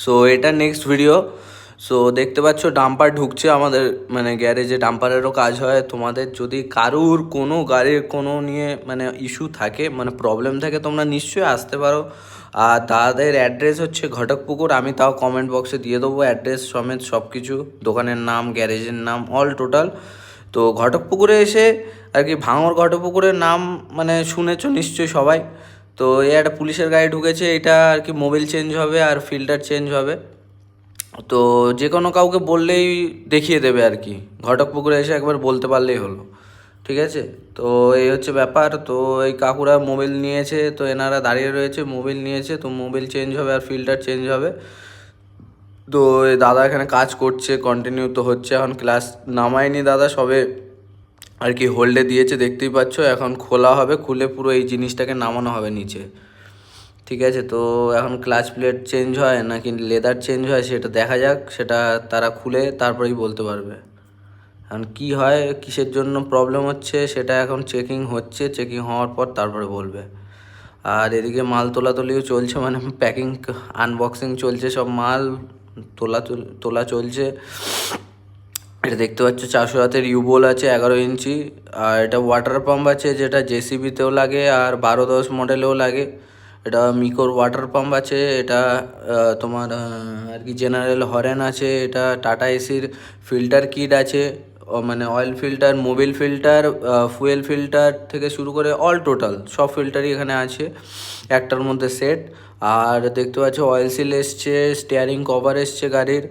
So এটা next video. So দেখতে পাচ্ছ ডাম্পার ঢুকছে আমাদের মানে গ্যারেজে, ডাম্পারেরও কাজ হয়। তোমাদের যদি কারুর কোনো গাড়ির কোনো নিয়ে মানে ইস্যু থাকে, মানে প্রবলেম থাকে, তোমরা নিশ্চয়ই আসতে পারো। আর তাদের অ্যাড্রেস হচ্ছে ঘটকপুকুর, আমি তাও কমেন্ট বক্সে দিয়ে দেবো অ্যাড্রেস সমেত সব কিছু, দোকানের নাম, গ্যারেজের নাম, অল টোটাল। তো ঘটকপুকুরে এসে আর কি, ভাঙর ঘটকপুকুরের নাম মানে শুনেছো নিশ্চয়ই সবাই। তো এই একটা পুলিশের গাড়ি ঢুকেছে, এটা আর কি মোবিল চেঞ্জ হবে আর ফিল্টার চেঞ্জ হবে। তো যে কোনো কাউকে বললেই দেখিয়ে দেবে আর কি, ঘটকপুকুরে এসে একবার বলতে পারলেই হলো, ঠিক আছে? তো এই হচ্ছে ব্যাপার। তো এই কাকুরা মোবিল নিয়েছে, তো এনারা দাঁড়িয়ে রয়েছে, মোবিল নিয়েছে, তো মোবিল চেঞ্জ হবে আর ফিল্টার চেঞ্জ হবে। তো এই দাদা এখানে কাজ করছে, কন্টিনিউ তো হচ্ছে। এখন ক্লাস নামায়নি দাদা, সবে আর কি হোল্ডে দিয়েছে, দেখতেই পাচ্ছ। এখন খোলা হবে, খুলে পুরো এই জিনিসটাকে নামানো হবে নিচে, ঠিক আছে? তো এখন ক্লাচ প্লেট চেঞ্জ হয় নাকি লেদার চেঞ্জ হয় সেটা দেখা যাক, সেটা তারা খুলে তারপরেই বলতে পারবে। এখন কি হয়, কিসের জন্য প্রবলেম হচ্ছে সেটা এখন চেকিং হচ্ছে, চেকিং হওয়ার পর তারপরে বলবে। আর এদিকে মাল তোলাতুলিও চলছে, মানে প্যাকিং আনবক্সিং চলছে, সব মাল তোলা চলছে। এটা দেখতে পাচ্ছ 400 হাতের ইউবোল আছে 11 ইঞ্চি। আর এটা ওয়াটার পাম্প আছে, যেটা জেসিবিতেও লাগে আর 12-10 মডেলেও লাগে। এটা মিকোর ওয়াটার পাম্প আছে। এটা তোমার আর কি জেনারেল হরেন আছে। এটা টাটা এসির ফিল্টার কিট আছে, মানে oil filter, Mobil filter, fuel filter থেকে শুরু করে অল টোটাল সব ফিল্টারই এখানে আছে একটার মধ্যে সেট। আর দেখতে পাচ্ছ অয়েল সিল এসছে, স্টিয়ারিং কভার এসছে গাড়ির।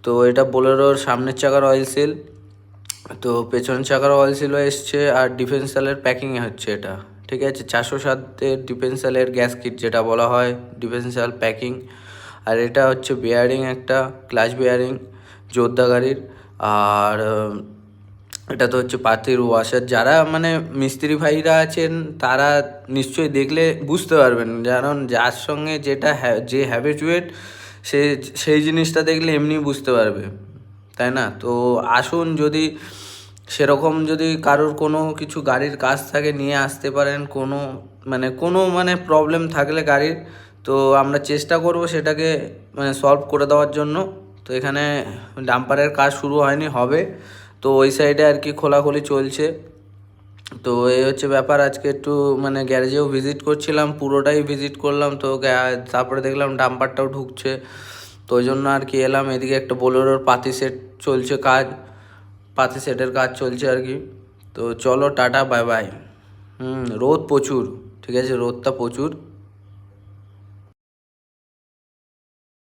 তো এটা বোলেরোর সামনের চাকার অয়েল সিল, তো পেছনের চাকার অয়েল সিলও এসছে। আর ডিফেন্সালের প্যাকিংয়ে হচ্ছে এটা, ঠিক আছে? 407-এর ডিফেন্সালের গ্যাস কিট যেটা বলা হয়, ডিফেন্সাল প্যাকিং। আর এটা হচ্ছে বেয়ারিং, একটা ক্লাচ বেয়ারিং জোরদা গাড়ির। আর এটা তো হচ্ছে পাতির ওয়াশার। যারা মানে মিস্ত্রি ভাইরা আছেন তারা নিশ্চয়ই দেখলে বুঝতে পারবেন, কারণ যার সঙ্গে যেটা যে হ্যাবিচুয়েট সে সেই জিনিসটা দেখলে এমনি বুঝতে পারবে, তাই না? তো আসুন, যদি সেরকম যদি কারোর কোনো কিছু গাড়ির কাজ থাকে নিয়ে আসতে পারেন। কোনো প্রবলেম থাকলে গাড়ির, তো আমরা চেষ্টা করব সেটাকে মানে সলভ করে দেওয়ার জন্য। তো এখানে ডাম্পারের কাজ শুরু হয়নি, হবে। তো ওই সাইডে আর কি খোলাখুলি চলছে। তো এই হচ্ছে ব্যাপার। আজকে একটু মানে গ্যারেজেও ভিজিট করছিলাম, পুরোটাই ভিজিট করলাম। তো তারপরে দেখলাম ডাম্পারটাও ঢুকছে, তো ওই জন্য আর কি এলাম। এদিকে একটা বোলেরোর পাতি সেট চলছে কাজ, পাতি সেটের কাজ চলছে আর কি। তো চলো টাটা, বাই বাই। রোদ প্রচুর, ঠিক আছে? রোদটা প্রচুর।